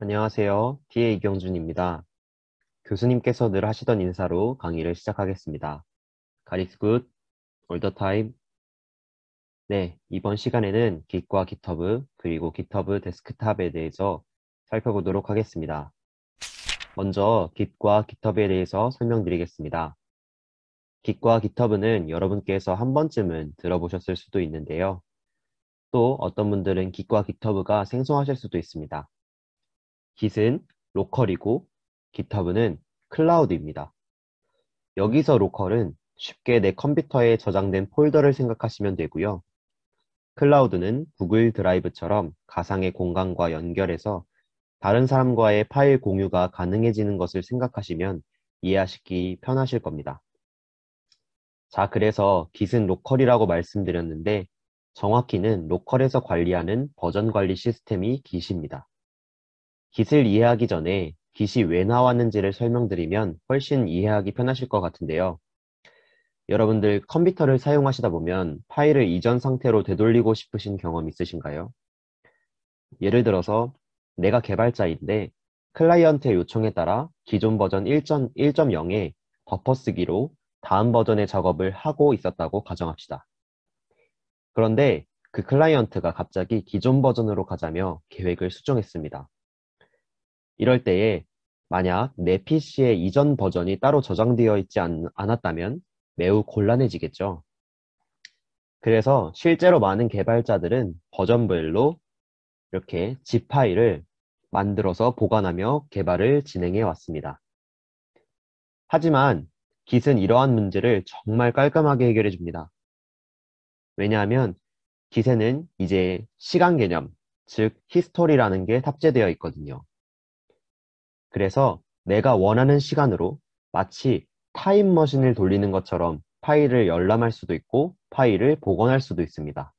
안녕하세요. TA 이경준입니다. 교수님께서 늘 하시던 인사로 강의를 시작하겠습니다. God is good, all the time. 네, 이번 시간에는 Git과 GitHub, 그리고 GitHub 데스크탑에 대해서 살펴보도록 하겠습니다. 먼저 Git과 GitHub에 대해서 설명드리겠습니다. Git과 GitHub는 여러분께서 한 번쯤은 들어보셨을 수도 있는데요. 또 어떤 분들은 Git과 GitHub가 생소하실 수도 있습니다. Git은 로컬이고 GitHub는 클라우드입니다. 여기서 로컬은 쉽게 내 컴퓨터에 저장된 폴더를 생각하시면 되고요. 클라우드는 구글 드라이브처럼 가상의 공간과 연결해서 다른 사람과의 파일 공유가 가능해지는 것을 생각하시면 이해하시기 편하실 겁니다. 자, 그래서 Git은 로컬이라고 말씀드렸는데 정확히는 로컬에서 관리하는 버전 관리 시스템이 Git입니다. Git을 이해하기 전에 Git이 왜 나왔는지를 설명드리면 훨씬 이해하기 편하실 것 같은데요. 여러분들 컴퓨터를 사용하시다 보면 파일을 이전 상태로 되돌리고 싶으신 경험 있으신가요? 예를 들어서 내가 개발자인데 클라이언트의 요청에 따라 기존 버전 1.0에 덮어쓰기로 다음 버전의 작업을 하고 있었다고 가정합시다. 그런데 그 클라이언트가 갑자기 기존 버전으로 가자며 계획을 수정했습니다. 이럴 때에 만약 내 PC에 이전 버전이 따로 저장되어 있지 않았다면 매우 곤란해지겠죠. 그래서 실제로 많은 개발자들은 버전별로 이렇게 zip 파일을 만들어서 보관하며 개발을 진행해 왔습니다. 하지만 Git은 이러한 문제를 정말 깔끔하게 해결해 줍니다. 왜냐하면 Git에는 이제 시간 개념, 즉 히스토리라는 게 탑재되어 있거든요. 그래서 내가 원하는 시간으로 마치 타임머신을 돌리는 것처럼 파일을 열람할 수도 있고 파일을 복원할 수도 있습니다.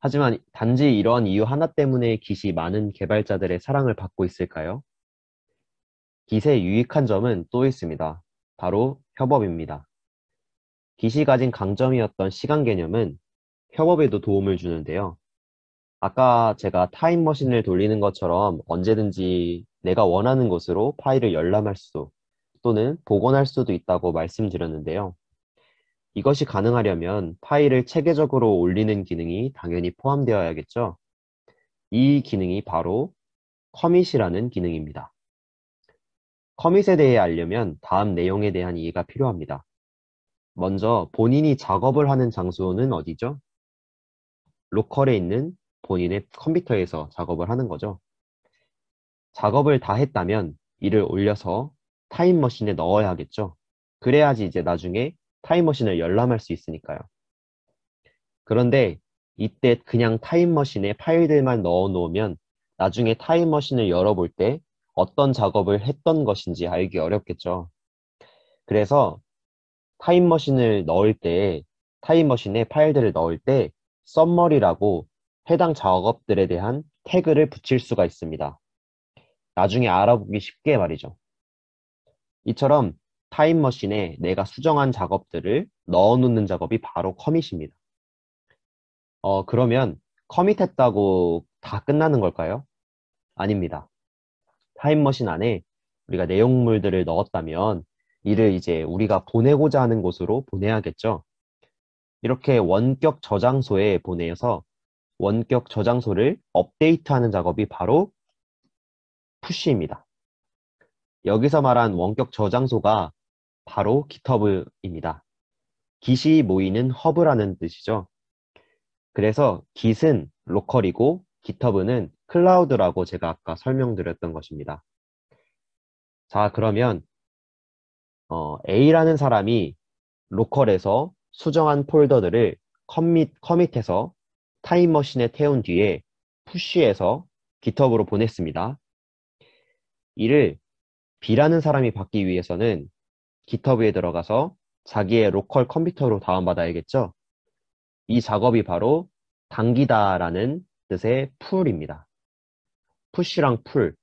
하지만 단지 이러한 이유 하나 때문에 Git이 많은 개발자들의 사랑을 받고 있을까요? Git의 유익한 점은 또 있습니다. 바로 협업입니다. Git이 가진 강점이었던 시간 개념은 협업에도 도움을 주는데요. 아까 제가 타임머신을 돌리는 것처럼 언제든지 내가 원하는 곳으로 파일을 열람할 수 또는 복원할 수도 있다고 말씀드렸는데요. 이것이 가능하려면 파일을 체계적으로 올리는 기능이 당연히 포함되어야겠죠. 이 기능이 바로 커밋이라는 기능입니다. 커밋에 대해 알려면 다음 내용에 대한 이해가 필요합니다. 먼저 본인이 작업을 하는 장소는 어디죠? 로컬에 있는 본인의 컴퓨터에서 작업을 하는 거죠. 작업을 다 했다면 이를 올려서 타임머신에 넣어야 하겠죠. 그래야지 이제 나중에 타임머신을 열람할 수 있으니까요. 그런데 이때 그냥 타임머신에 파일들만 넣어 놓으면 나중에 타임머신을 열어볼 때 어떤 작업을 했던 것인지 알기 어렵겠죠. 그래서 타임머신을 넣을 때, 타임머신에 파일들을 넣을 때 썸머리라고 해당 작업들에 대한 태그를 붙일 수가 있습니다. 나중에 알아보기 쉽게 말이죠. 이처럼 타임머신에 내가 수정한 작업들을 넣어놓는 작업이 바로 커밋입니다. 그러면 커밋했다고 다 끝나는 걸까요? 아닙니다. 타임머신 안에 우리가 내용물들을 넣었다면 이를 이제 우리가 보내고자 하는 곳으로 보내야겠죠. 이렇게 원격 저장소에 보내서 원격 저장소를 업데이트하는 작업이 바로 푸시입니다. 여기서 말한 원격 저장소가 바로 GitHub입니다. Git이 모이는 허브라는 뜻이죠. 그래서 Git은 로컬이고 GitHub는 클라우드라고 제가 아까 설명드렸던 것입니다. 자, 그러면 A라는 사람이 로컬에서 수정한 폴더들을 커밋해서 타임머신에 태운 뒤에 푸시해서 GitHub으로 보냈습니다. 이를 B라는 사람이 받기 위해서는 GitHub에 들어가서 자기의 로컬 컴퓨터로 다운받아야겠죠? 이 작업이 바로 당기다라는 뜻의 풀입니다. 푸시랑 풀,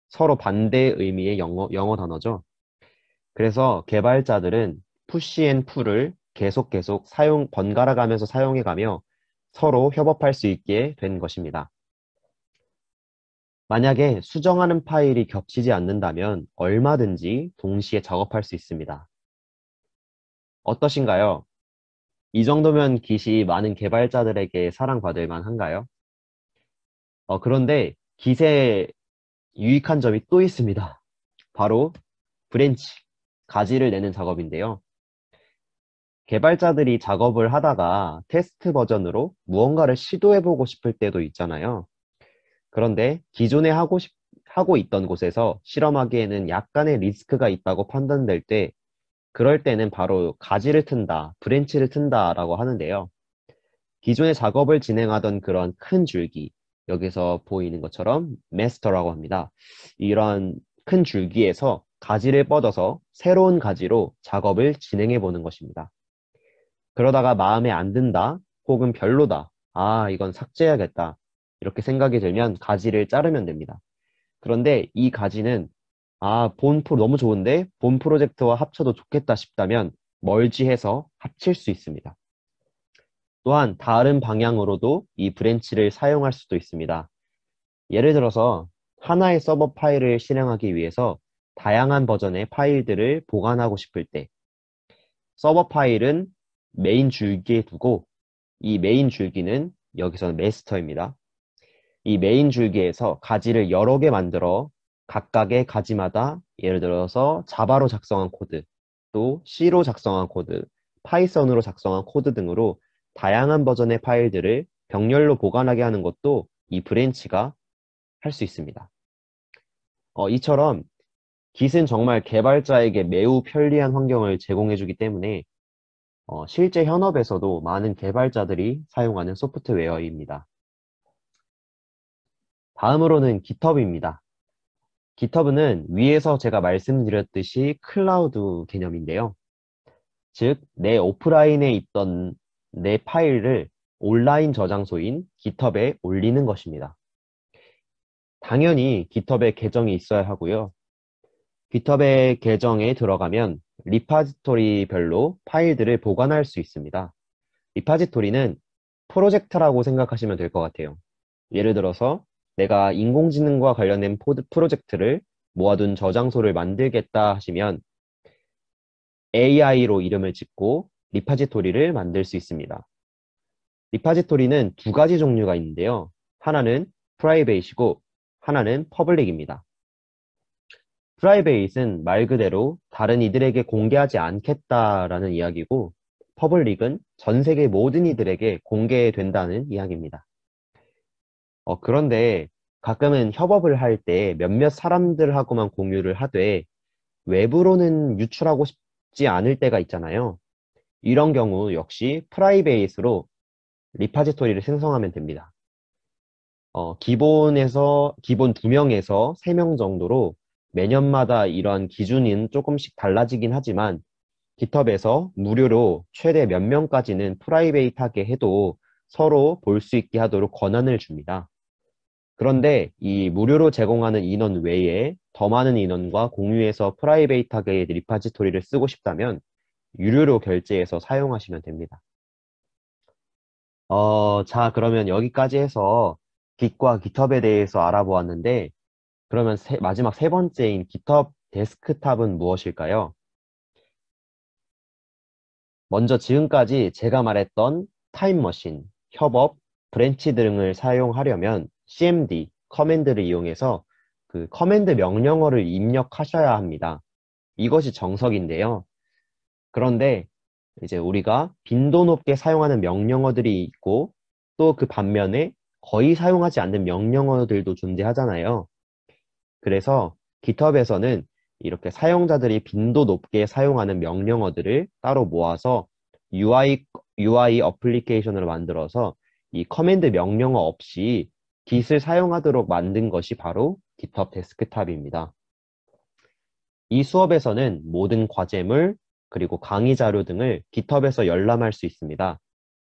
서로 반대 의미의 영어 단어죠. 그래서 개발자들은 푸시 앤 풀을 계속 번갈아 가면서 사용해 가며 서로 협업할 수 있게 된 것입니다. 만약에 수정하는 파일이 겹치지 않는다면 얼마든지 동시에 작업할 수 있습니다. 어떠신가요? 이 정도면 Git이 많은 개발자들에게 사랑받을 만한가요? 그런데 Git의 유익한 점이 또 있습니다. 바로 브랜치, 가지를 내는 작업인데요. 개발자들이 작업을 하다가 테스트 버전으로 무언가를 시도해보고 싶을 때도 있잖아요. 그런데 기존에 하고 있던 곳에서 실험하기에는 약간의 리스크가 있다고 판단될 때, 그럴 때는 바로 가지를 튼다, 브랜치를 튼다라고 하는데요. 기존에 작업을 진행하던 그런 큰 줄기, 여기서 보이는 것처럼 마스터라고 합니다. 이런 큰 줄기에서 가지를 뻗어서 새로운 가지로 작업을 진행해 보는 것입니다. 그러다가 마음에 안 든다, 혹은 별로다, 아, 이건 삭제해야겠다, 이렇게 생각이 들면 가지를 자르면 됩니다. 그런데 이 가지는 너무 좋은데 본 프로젝트와 합쳐도 좋겠다 싶다면 멀지해서 합칠 수 있습니다. 또한 다른 방향으로도 이 브랜치를 사용할 수도 있습니다. 예를 들어서 하나의 서버 파일을 실행하기 위해서 다양한 버전의 파일들을 보관하고 싶을 때, 서버 파일은 메인 줄기에 두고, 이 메인 줄기는 여기서는 마스터입니다. 이 메인 줄기에서 가지를 여러 개 만들어 각각의 가지마다 예를 들어서 자바로 작성한 코드, 또 C로 작성한 코드, 파이썬으로 작성한 코드 등으로 다양한 버전의 파일들을 병렬로 보관하게 하는 것도 이 브랜치가 할 수 있습니다. 이처럼 Git은 정말 개발자에게 매우 편리한 환경을 제공해주기 때문에 실제 현업에서도 많은 개발자들이 사용하는 소프트웨어입니다. 다음으로는 GitHub입니다. GitHub는 위에서 제가 말씀드렸듯이 클라우드 개념인데요. 즉, 내 오프라인에 있던 내 파일을 온라인 저장소인 GitHub에 올리는 것입니다. 당연히 GitHub에 계정이 있어야 하고요. GitHub의 계정에 들어가면 리파지토리별로 파일들을 보관할 수 있습니다. 리파지토리는 프로젝트라고 생각하시면 될 것 같아요. 예를 들어서 내가 인공지능과 관련된 프로젝트를 모아둔 저장소를 만들겠다 하시면 AI로 이름을 짓고 리파지토리를 만들 수 있습니다. 리파지토리는 두 가지 종류가 있는데요. 하나는 프라이베이시고 하나는 퍼블릭입니다. 프라이베이트는 말 그대로 다른 이들에게 공개하지 않겠다라는 이야기고, 퍼블릭은 전 세계 모든 이들에게 공개된다는 이야기입니다. 그런데 가끔은 협업을 할 때 몇몇 사람들하고만 공유를 하되 외부로는 유출하고 싶지 않을 때가 있잖아요. 이런 경우 역시 프라이베이스로 리파지토리를 생성하면 됩니다. 기본 2명에서 3명 정도로 매년마다 이러한 기준은 조금씩 달라지긴 하지만 깃허브에서 무료로 최대 몇 명까지는 프라이베이트하게 해도 서로 볼 수 있게 하도록 권한을 줍니다. 그런데 이 무료로 제공하는 인원 외에 더 많은 인원과 공유해서 프라이베이트하게 리파지토리를 쓰고 싶다면 유료로 결제해서 사용하시면 됩니다. 자, 그러면 여기까지 해서 Git과 GitHub에 대해서 알아보았는데, 그러면 마지막 세 번째인 GitHub 데스크탑은 무엇일까요? 먼저 지금까지 제가 말했던 타임머신, 협업, 브랜치 등을 사용하려면 CMD, 커맨드를 이용해서 그 커맨드 명령어를 입력하셔야 합니다. 이것이 정석인데요. 그런데 이제 우리가 빈도 높게 사용하는 명령어들이 있고 또 그 반면에 거의 사용하지 않는 명령어들도 존재하잖아요. 그래서 GitHub에서는 이렇게 사용자들이 빈도 높게 사용하는 명령어들을 따로 모아서 UI 어플리케이션으로 만들어서 이 커맨드 명령어 없이 Git을 사용하도록 만든 것이 바로 GitHub 데스크탑입니다. 이 수업에서는 모든 과제물, 그리고 강의 자료 등을 GitHub에서 열람할 수 있습니다.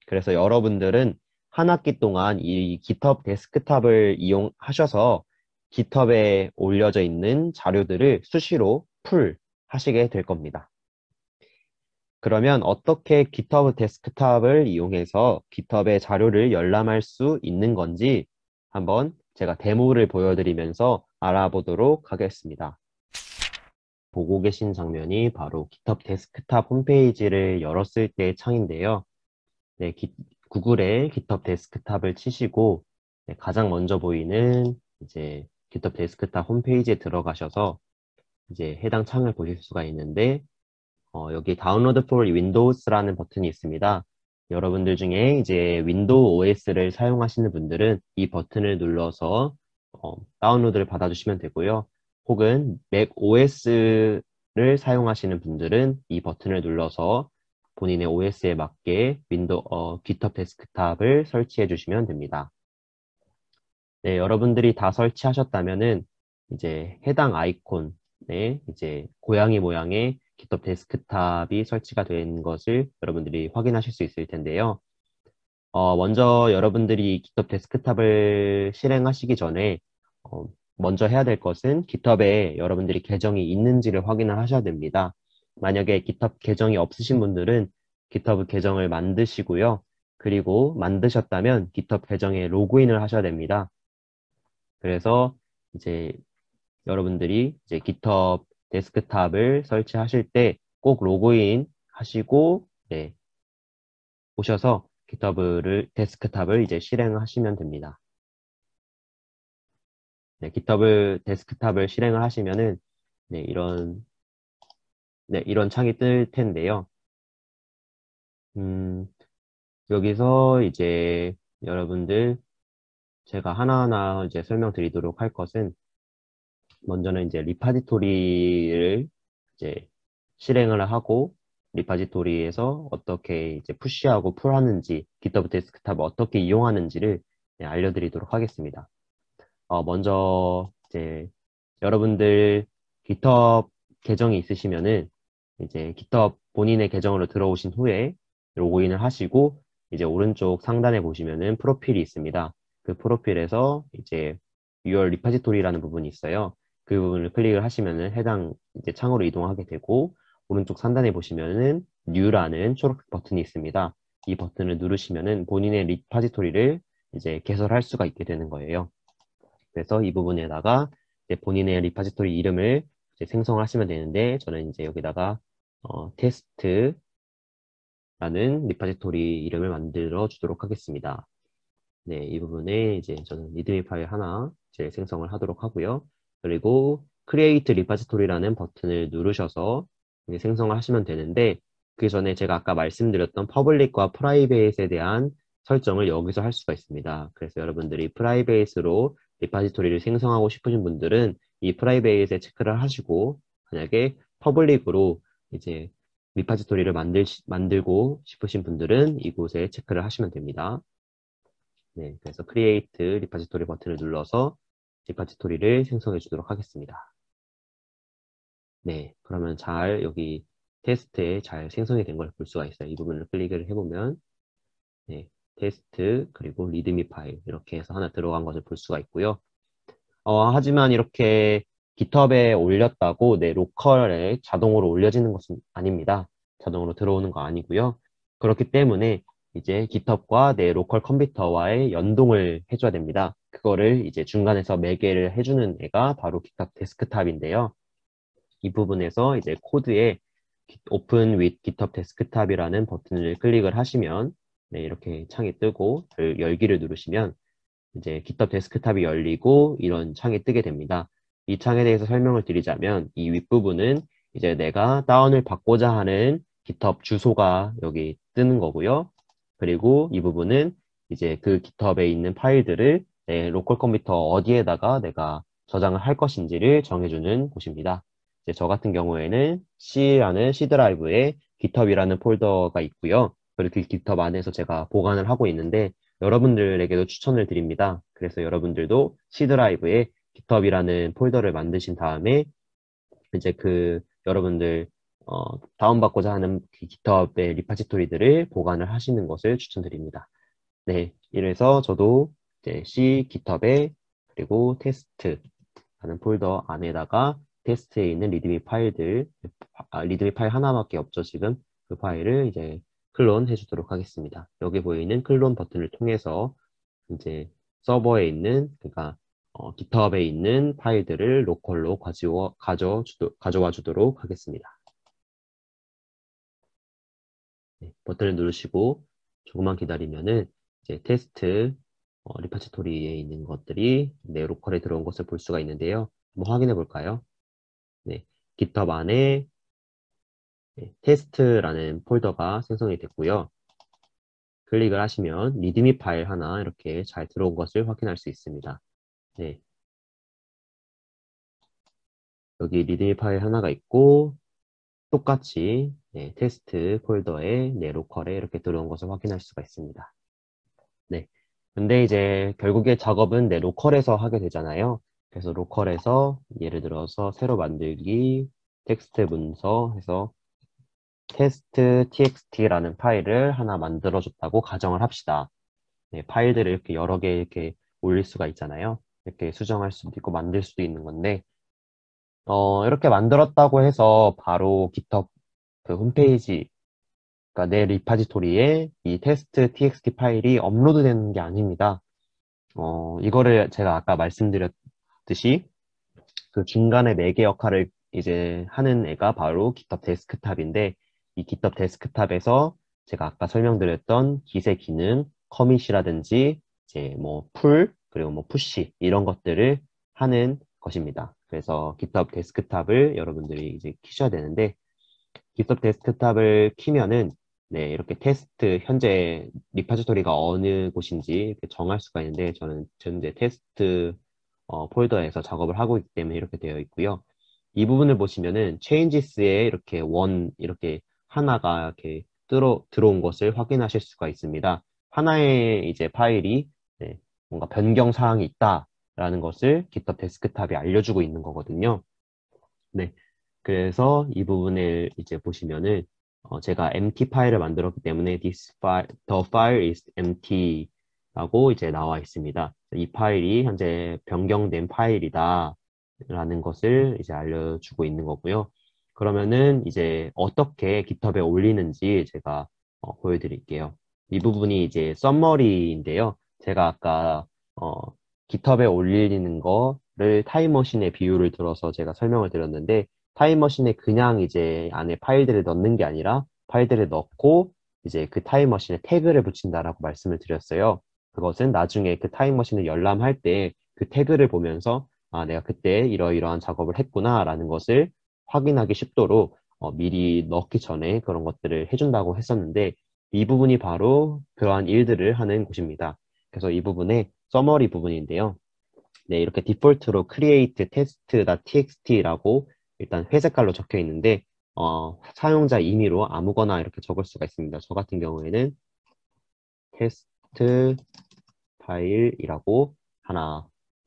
그래서 여러분들은 한 학기 동안 이 GitHub 데스크탑을 이용하셔서 GitHub에 올려져 있는 자료들을 수시로 하시게 될 겁니다. 그러면 어떻게 GitHub 데스크탑을 이용해서 GitHub의 자료를 열람할 수 있는 건지 한번 제가 데모를 보여드리면서 알아보도록 하겠습니다. 보고 계신 장면이 바로 GitHub 데스크탑 홈페이지를 열었을 때의 창인데요. 네, 구글에 GitHub 데스크탑을 치시고 가장 먼저 보이는 이제 GitHub 데스크탑 홈페이지에 들어가셔서 이제 해당 창을 보실 수가 있는데 여기 다운로드 for Windows라는 버튼이 있습니다. 여러분들 중에 이제 윈도우 OS를 사용하시는 분들은 이 버튼을 눌러서 다운로드를 받아주시면 되고요. 혹은 맥 OS를 사용하시는 분들은 이 버튼을 눌러서 본인의 OS에 맞게 GitHub 데스크탑을 설치해 주시면 됩니다. 네, 여러분들이 다 설치하셨다면은 이제 해당 아이콘에 이제 고양이 모양의 GitHub 데스크탑이 설치가 된 것을 여러분들이 확인하실 수 있을 텐데요. 먼저 여러분들이 GitHub 데스크탑을 실행하시기 전에 먼저 해야 될 것은 GitHub에 여러분들이 계정이 있는지를 확인을 하셔야 됩니다. 만약에 GitHub 계정이 없으신 분들은 GitHub 계정을 만드시고요. 그리고 만드셨다면 GitHub 계정에 로그인을 하셔야 됩니다. 그래서 이제 여러분들이 이제 GitHub 데스크탑을 설치하실 때 꼭 로그인 하시고 네, 오셔서 GitHub 데스크탑을 이제 실행하시면 됩니다. 네, GitHub 데스크탑을 실행을 하시면은 네, 이런 창이 뜰 텐데요. 여기서 이제 여러분들 제가 하나하나 이제 설명드리도록 할 것은 먼저는 이제 리파지토리를 이제 실행을 하고 리파지토리에서 어떻게 이제 푸시하고 풀하는지 GitHub 데스크탑을 어떻게 이용하는지를 네, 알려드리도록 하겠습니다. 먼저 이제 여러분들 GitHub 계정이 있으시면은 이제 GitHub 본인의 계정으로 들어오신 후에 로그인을 하시고 이제 오른쪽 상단에 보시면은 프로필이 있습니다. 그 프로필에서 이제 Your Repository라는 부분이 있어요. 그 부분을 클릭을 하시면은 해당 이제 창으로 이동하게 되고 오른쪽 상단에 보시면은 New라는 초록색 버튼이 있습니다. 이 버튼을 누르시면은 본인의 리파지토리를 이제 개설할 수가 있게 되는 거예요. 그래서 이 부분에다가 이제 본인의 리파지토리 이름을 이제 생성하시면 되는데 저는 이제 여기다가 테스트라는 리파지토리 이름을 만들어 주도록 하겠습니다. 네, 이 부분에 이제 저는 리드미 파일 하나 이제 생성을 하도록 하고요. 그리고 Create Repository라는 버튼을 누르셔서 이제 생성을 하시면 되는데 그 전에 제가 아까 말씀드렸던 퍼블릭과 프라이베이트에 대한 설정을 여기서 할 수가 있습니다. 그래서 여러분들이 프라이베이트로 리파지토리를 생성하고 싶으신 분들은 이 프라이베이트에 체크를 하시고 만약에 퍼블릭으로 이제 리파지토리를 만들고 싶으신 분들은 이곳에 체크를 하시면 됩니다. 네, 그래서 Create 리파지토리 버튼을 눌러서 리파지토리를 생성해 주도록 하겠습니다. 네, 그러면 잘 여기 테스트에 잘 생성이 된 걸 볼 수가 있어요. 이 부분을 클릭을 해보면 네, 테스트 그리고 리드미 파일 이렇게 해서 하나 들어간 것을 볼 수가 있고요. 하지만 이렇게 GitHub에 올렸다고 내 로컬에 자동으로 올려지는 것은 아닙니다. 자동으로 들어오는 거 아니고요. 그렇기 때문에 이제 GitHub과 내 로컬 컴퓨터와의 연동을 해줘야 됩니다. 그거를 이제 중간에서 매개를 해주는 애가 바로 GitHub 데스크탑인데요. 이 부분에서 이제 코드에 Open with GitHub 데스크탑이라는 버튼을 클릭을 하시면 네, 이렇게 창이 뜨고 열기를 누르시면 이제 GitHub 데스크탑이 열리고 이런 창이 뜨게 됩니다. 이 창에 대해서 설명을 드리자면 이 윗부분은 이제 내가 다운을 받고자 하는 GitHub 주소가 여기 뜨는 거고요. 그리고 이 부분은 이제 그 GitHub에 있는 파일들을 내 로컬 컴퓨터 어디에다가 내가 저장을 할 것인지를 정해주는 곳입니다. 이제 저 같은 경우에는 C라는 C 드라이브에 GitHub이라는 폴더가 있고요. 그리고 그 GitHub 안에서 제가 보관을 하고 있는데 여러분들에게도 추천을 드립니다. 그래서 여러분들도 C 드라이브에 GitHub이라는 폴더를 만드신 다음에 이제 그 여러분들 다운받고자 하는 그 GitHub의 리파지토리들을 보관을 하시는 것을 추천드립니다. 네, 이래서 저도 이제 C GitHub에 그리고 테스트라는 폴더 안에다가 테스트에 있는 리드미 파일들, 리드미 파일 하나밖에 없죠, 지금. 그 파일을 이제 클론 해주도록 하겠습니다. 여기 보이는 클론 버튼을 통해서 이제 서버에 있는, 그러니까 GitHub에 있는 파일들을 로컬로 가져와 주도록 하겠습니다. 네, 버튼을 누르시고 조금만 기다리면은 이제 테스트 리파지토리에 있는 것들이 내 로컬에 들어온 것을 볼 수가 있는데요. 한번 확인해 볼까요? 네, GitHub 안에 테스트라는 폴더가 생성이 됐고요. 클릭을 하시면 리드미 파일 하나 이렇게 잘 들어온 것을 확인할 수 있습니다. 네, 여기 리드미 파일 하나가 있고 똑같이 테스트 폴더에 내 로컬에 이렇게 들어온 것을 확인할 수가 있습니다. 네. 근데 이제 결국에 작업은 내 로컬에서 하게 되잖아요. 그래서 로컬에서 예를 들어서 새로 만들기 텍스트 문서 해서 테스트 txt라는 파일을 하나 만들어줬다고 가정을 합시다. 네, 파일들을 이렇게 여러 개 이렇게 올릴 수가 있잖아요. 이렇게 수정할 수도 있고 만들 수도 있는 건데, 이렇게 만들었다고 해서 바로 GitHub 그 홈페이지, 그러니까 내 리파지토리에 이 테스트 txt 파일이 업로드 되는 게 아닙니다. 이거를 제가 아까 말씀드렸듯이 그 중간에 매개 역할을 이제 하는 애가 바로 GitHub 데스크탑인데 이 GitHub 데스크탑에서 제가 아까 설명드렸던 기세 기능, 커밋이라든지 이제 뭐 풀, 그리고 뭐 푸시 이런 것들을 하는 것입니다. 그래서 GitHub 데스크탑을 여러분들이 이제 키셔야 되는데 GitHub 데스크탑을 키면은 네, 이렇게 테스트 현재 리파지토리가 어느 곳인지 이렇게 정할 수가 있는데 저는 현재 테스트 폴더에서 작업을 하고 있기 때문에 이렇게 되어 있고요. 이 부분을 보시면은 changes에 이렇게 이렇게 하나가 이렇게 들어온 것을 확인하실 수가 있습니다. 하나의 이제 파일이 네, 뭔가 변경 사항이 있다라는 것을 GitHub 데스크탑이 알려주고 있는 거거든요. 네. 그래서 이 부분을 이제 보시면은 제가 empty 파일을 만들었기 때문에 the file is empty 라고 이제 나와 있습니다. 이 파일이 현재 변경된 파일이다 라는 것을 이제 알려주고 있는 거고요. 그러면은 이제 어떻게 GitHub에 올리는지 제가 보여드릴게요. 이 부분이 이제 썸머리인데요. 제가 아까 GitHub에 올리는 거를 타임머신의 비율을 들어서 제가 설명을 드렸는데 타임머신에 그냥 이제 안에 파일들을 넣는 게 아니라 파일들을 넣고 이제 그 타임머신에 태그를 붙인다라고 말씀을 드렸어요. 그것은 나중에 그 타임머신을 열람할 때 그 태그를 보면서 아, 내가 그때 이러이러한 작업을 했구나 라는 것을 확인하기 쉽도록 미리 넣기 전에 그런 것들을 해준다고 했었는데 이 부분이 바로 그러한 일들을 하는 곳입니다. 그래서 이 부분에 서머리 부분인데요. 네, 이렇게 디폴트로 create test.txt라고 일단 회색깔로 적혀 있는데 사용자 임의로 아무거나 이렇게 적을 수가 있습니다. 저 같은 경우에는 테스트 파일이라고 하나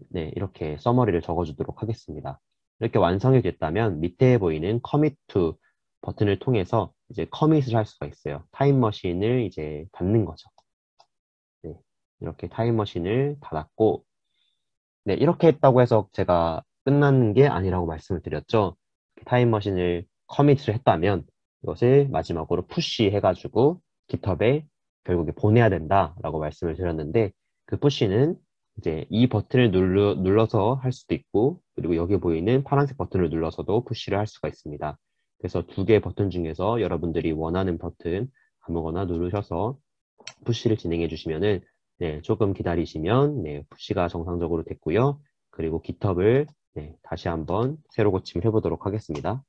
네, 이렇게 서머리를 적어주도록 하겠습니다. 이렇게 완성이 됐다면 밑에 보이는 commit to 버튼을 통해서 이제 커밋을 할 수가 있어요. 타임머신을 이제 닫는 거죠. 네, 이렇게 타임머신을 닫았고 네, 이렇게 했다고 해서 제가 끝나는 게 아니라고 말씀을 드렸죠. 타임머신을 커밋을 했다면 이것을 마지막으로 푸시 해가지고 깃허브에 결국에 보내야 된다라고 말씀을 드렸는데 그 푸시는 이제 이 버튼을 눌러서 할 수도 있고 그리고 여기 보이는 파란색 버튼을 눌러서도 푸시를 할 수가 있습니다. 그래서 두 개의 버튼 중에서 여러분들이 원하는 버튼 아무거나 누르셔서 푸시를 진행해 주시면은 네, 조금 기다리시면 네, 푸시가 정상적으로 됐고요. 그리고 깃허브를 네, 다시 한번 새로 고침을 해보도록 하겠습니다.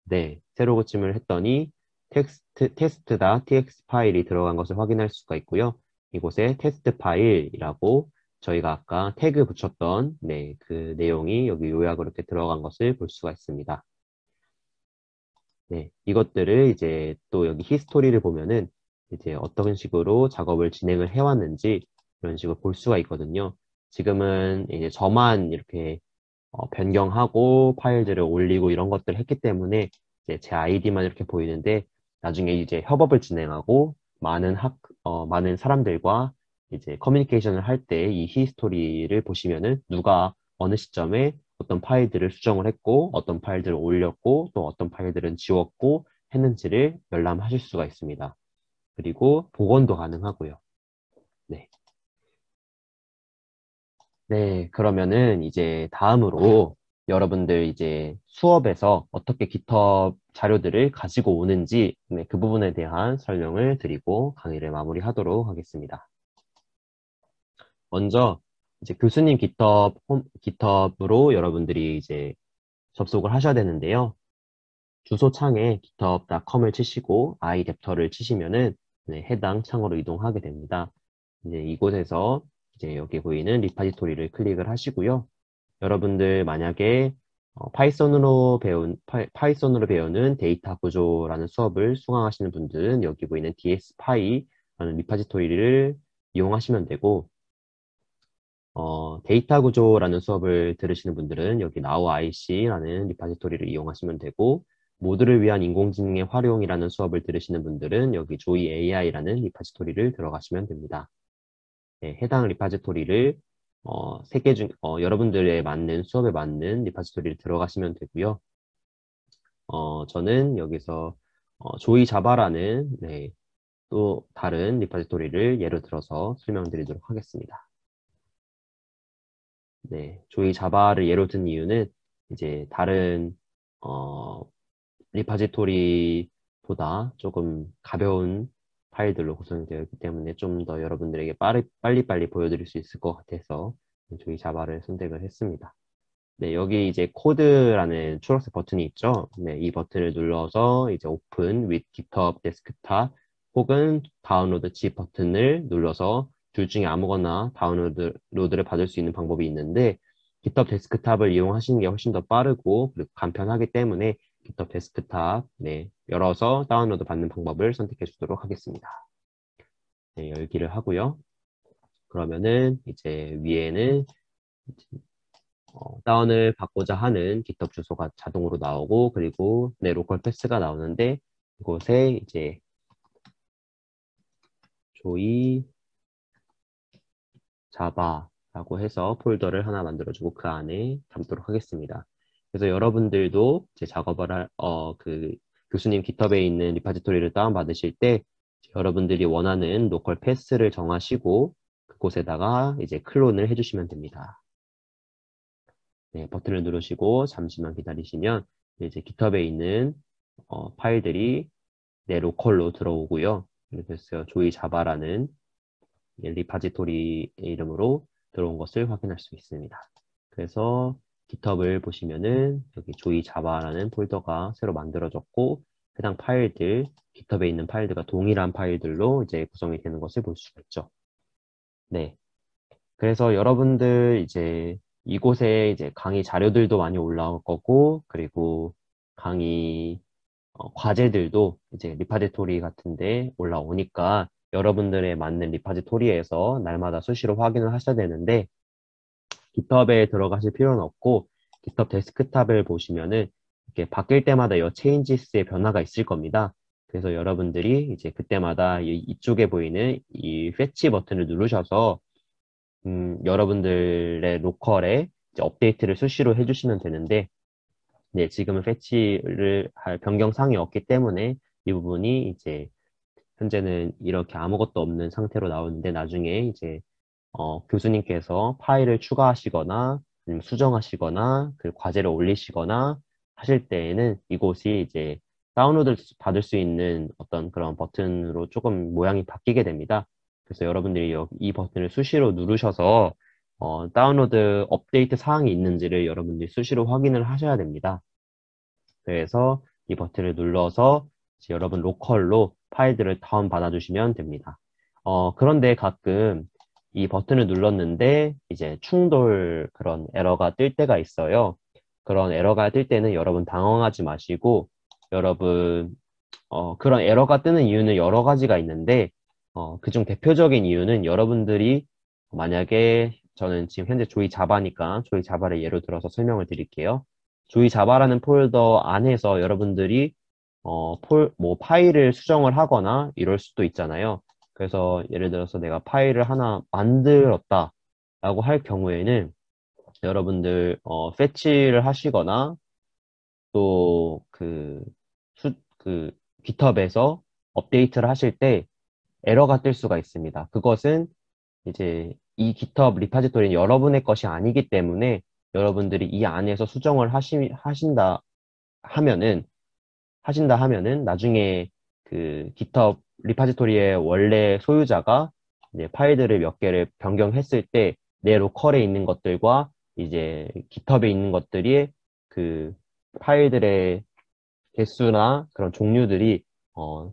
네, 새로 고침을 했더니 테스트.txt 파일이 들어간 것을 확인할 수가 있고요. 이곳에 테스트 파일이라고 저희가 아까 태그 붙였던 네, 그 내용이 여기 요약으로 이렇게 들어간 것을 볼 수가 있습니다. 네, 이것들을 이제 또 여기 히스토리를 보면은 이제 어떤 식으로 작업을 진행을 해왔는지 이런 식으로 볼 수가 있거든요. 지금은 이제 저만 이렇게 변경하고 파일들을 올리고 이런 것들을 했기 때문에 이제 제 아이디만 이렇게 보이는데 나중에 이제 협업을 진행하고 많은 사람들과 이제 커뮤니케이션을 할 때 이 히스토리를 보시면은 누가 어느 시점에 어떤 파일들을 수정을 했고 어떤 파일들을 올렸고 또 어떤 파일들은 지웠고 했는지를 열람하실 수가 있습니다. 그리고 복원도 가능하고요. 네. 네, 그러면은 이제 다음으로 여러분들 이제 수업에서 어떻게 GitHub 자료들을 가지고 오는지 네, 그 부분에 대한 설명을 드리고 강의를 마무리하도록 하겠습니다. 먼저 이제 교수님 GitHub으로 여러분들이 이제 접속을 하셔야 되는데요. 주소 창에 github.com을 치시고 iadapter를 치시면은 네, 해당 창으로 이동하게 됩니다. 이제 이곳에서 이제 여기 보이는 리파지토리를 클릭을 하시고요. 여러분들 만약에 파이썬으로 배우는 데이터 구조라는 수업을 수강하시는 분들은 여기 보이는 DSPy라는 리파지토리를 이용하시면 되고 데이터 구조라는 수업을 들으시는 분들은 여기 NowIC라는 리파지토리를 이용하시면 되고 모두를 위한 인공지능의 활용이라는 수업을 들으시는 분들은 여기 조이 AI라는 리파지토리를 들어가시면 됩니다. 네, 해당 리파지토리를 세 개 중 여러분들의 맞는 수업에 맞는 리파지토리를 들어가시면 되고요. 저는 여기서 조이 자바라는 네, 또 다른 리파지토리를 예로 들어서 설명드리도록 하겠습니다. 네, 조이 자바를 예로 든 이유는 이제 다른 어, 리파지토리보다 조금 가벼운 파일들로 구성이 되어 있기 때문에 좀 더 여러분들에게 빨리빨리 보여드릴 수 있을 것 같아서 조이 자바를 선택을 했습니다. 네, 여기 이제 코드라는 초록색 버튼이 있죠. 네, 이 버튼을 눌러서 이제 오픈 with GitHub 데스크탑 혹은 다운로드 지 버튼을 눌러서 둘 중에 아무거나 다운로드를 받을 수 있는 방법이 있는데 GitHub 데스크탑을 이용하시는 게 훨씬 더 빠르고 그리고 간편하기 때문에 GitHub 데스크탑 네, 열어서 다운로드 받는 방법을 선택해 주도록 하겠습니다. 네, 열기를 하고요. 그러면은 이제 위에는 다운을 받고자 하는 GitHub 주소가 자동으로 나오고 그리고 내 로컬 패스가 나오는데 이곳에 이제 조이 자바라고 해서 폴더를 하나 만들어주고 그 안에 담도록 하겠습니다. 그래서 여러분들도 제 작업을 그 교수님 GitHub에 있는 리파지토리를 다운받으실 때 여러분들이 원하는 로컬 패스를 정하시고 그곳에다가 이제 클론을 해주시면 됩니다. 네, 버튼을 누르시고 잠시만 기다리시면 이제 GitHub에 있는 파일들이 내 로컬로 들어오고요. 그래서 조이 자바라는 리파지토리의 이름으로 들어온 것을 확인할 수 있습니다. 그래서 GitHub을 보시면은 여기 조이 자바라는 폴더가 새로 만들어졌고 해당 파일들, GitHub에 있는 파일들과 동일한 파일들로 이제 구성이 되는 것을 볼 수가 있죠. 네. 그래서 여러분들 이제 이곳에 이제 강의 자료들도 많이 올라올 거고, 그리고 강의 과제들도 이제 리파지토리 같은데 올라오니까 여러분들의 맞는 리파지토리에서 날마다 수시로 확인을 하셔야 되는데 GitHub에 들어가실 필요는 없고 GitHub 데스크탑을 보시면은 이렇게 바뀔 때마다 이 changes의 변화가 있을 겁니다. 그래서 여러분들이 이제 그때마다 이쪽에 보이는 이 fetch 버튼을 누르셔서 여러분들의 로컬에 이제 업데이트를 수시로 해주시면 되는데, 네, 지금은 패치를 할 변경사항이 없기 때문에 이 부분이 이제 현재는 이렇게 아무것도 없는 상태로 나오는데 나중에 이제 교수님께서 파일을 추가하시거나 아니면 수정하시거나 그 과제를 올리시거나 하실 때에는 이곳이 이제 다운로드 받을 수 있는 어떤 그런 버튼으로 조금 모양이 바뀌게 됩니다. 그래서 여러분들이 이 버튼을 수시로 누르셔서 다운로드 업데이트 사항이 있는지를 여러분들이 수시로 확인을 하셔야 됩니다. 그래서 이 버튼을 눌러서 이제 여러분 로컬로 파일들을 다운 받아주시면 됩니다. 그런데 가끔 이 버튼을 눌렀는데 이제 충돌 그런 에러가 뜰 때가 있어요. 그런 에러가 뜰 때는 여러분 당황하지 마시고 여러분 그런 에러가 뜨는 이유는 여러 가지가 있는데 그중 대표적인 이유는 여러분들이 만약에 저는 지금 현재 조이 자바니까 조이 자바를 예로 들어서 설명을 드릴게요. 조이 자바라는 폴더 안에서 여러분들이 뭐 파일을 수정을 하거나 이럴 수도 있잖아요. 그래서 예를 들어서 내가 파일을 하나 만들었다 라고 할 경우에는 여러분들 패치를 하시거나 또 그 GitHub에서 업데이트를 하실 때 에러가 뜰 수가 있습니다. 그것은 이제 이 GitHub 리파지토리는 여러분의 것이 아니기 때문에 여러분들이 이 안에서 수정을 하면은, 하신다 하면은 나중에 그 GitHub 리파지토리의 원래 소유자가 이제 파일들을 몇 개를 변경했을 때 내 로컬에 있는 것들과 이제 GitHub에 있는 것들이 그 파일들의 개수나 그런 종류들이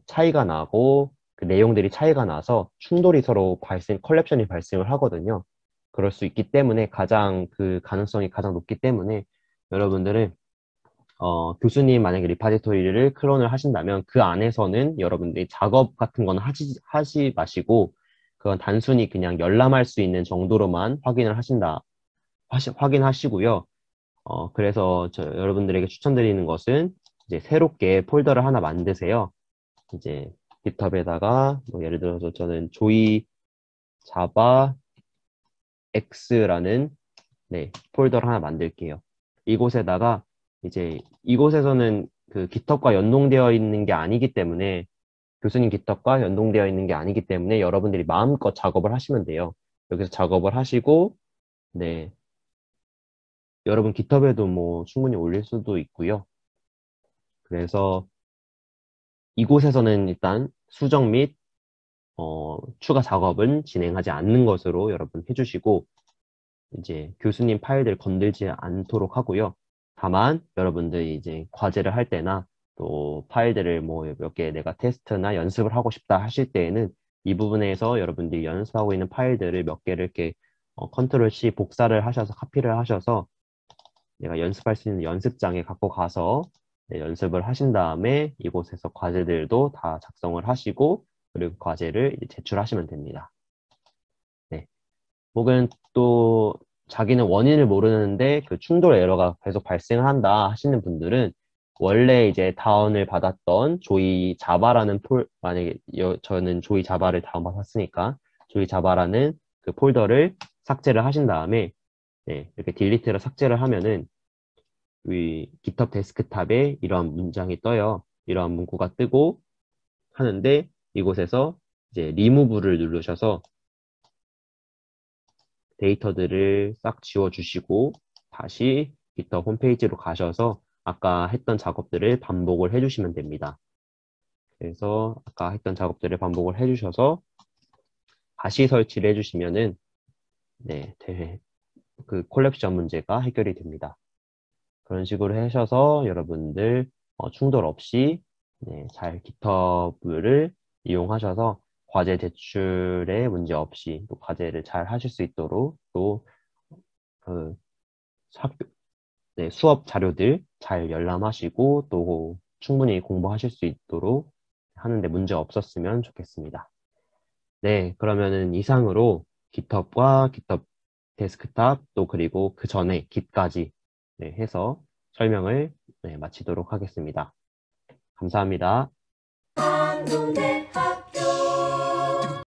차이가 나고 그 내용들이 차이가 나서 충돌이 서로 컬렉션이 발생을 하거든요. 그럴 수 있기 때문에 가장 그 가능성이 가장 높기 때문에 여러분들은 교수님 만약에 리파지토리를 클론을 하신다면 그 안에서는 여러분들이 작업 같은 건 하시 마시고 그건 단순히 그냥 열람할 수 있는 정도로만 확인하시고요. 그래서 여러분들에게 추천드리는 것은 이제 새롭게 폴더를 하나 만드세요. 이제 깃허브에다가 뭐 예를 들어서 저는 조이 자바 X라는 폴더를 하나 만들게요. 이곳에다가 이제 이곳에서는 그 깃허브과 연동되어 있는 게 아니기 때문에 교수님 깃허브과 연동되어 있는 게 아니기 때문에 여러분들이 마음껏 작업을 하시면 돼요. 여기서 작업을 하시고 네 여러분 깃허브에도 뭐 충분히 올릴 수도 있고요. 그래서 이곳에서는 일단 수정 및 추가 작업은 진행하지 않는 것으로 여러분 해주시고 이제 교수님 파일들 건들지 않도록 하고요. 다만 여러분들이 이제 과제를 할 때나 또 파일들을 뭐 몇 개 내가 테스트나 연습을 하고 싶다 하실 때에는 이 부분에서 여러분들이 연습하고 있는 파일들을 몇 개를 이렇게 컨트롤 C 복사를 하셔서 카피를 하셔서 내가 연습할 수 있는 연습장에 갖고 가서 연습을 하신 다음에 이곳에서 과제들도 다 작성을 하시고 그리고 과제를 이제 제출하시면 됩니다. 네. 혹은 또 자기는 원인을 모르는데 그 충돌 에러가 계속 발생한다 하시는 분들은 원래 이제 다운을 받았던 조이 자바라는 만약에 저는 조이 자바를 다운받았으니까 조이 자바라는 그 폴더를 삭제를 하신 다음에 이렇게 딜리트를 삭제를 하면은 이 GitHub 데스크탑에 이러한 문장이 떠요. 이러한 문구가 뜨고 하는데 이곳에서 이제 리무브를 누르셔서 데이터들을 싹 지워주시고 다시 GitHub 홈페이지로 가셔서 아까 했던 작업들을 반복을 해주시면 됩니다. 그래서 아까 했던 작업들을 반복을 해주셔서 다시 설치를 해주시면은 그 콜렉션 문제가 해결이 됩니다. 그런 식으로 하셔서 여러분들 충돌 없이 잘 GitHub를 이용하셔서 과제 제출에 문제 없이 또 과제를 잘 하실 수 있도록 또 그 수업 자료들 잘 열람하시고 또 충분히 공부하실 수 있도록 하는데 문제 없었으면 좋겠습니다. 네, 그러면은 이상으로 GitHub과 GitHub 데스크탑 또 그리고 그 전에 Git까지 해서 설명을 마치도록 하겠습니다. 감사합니다.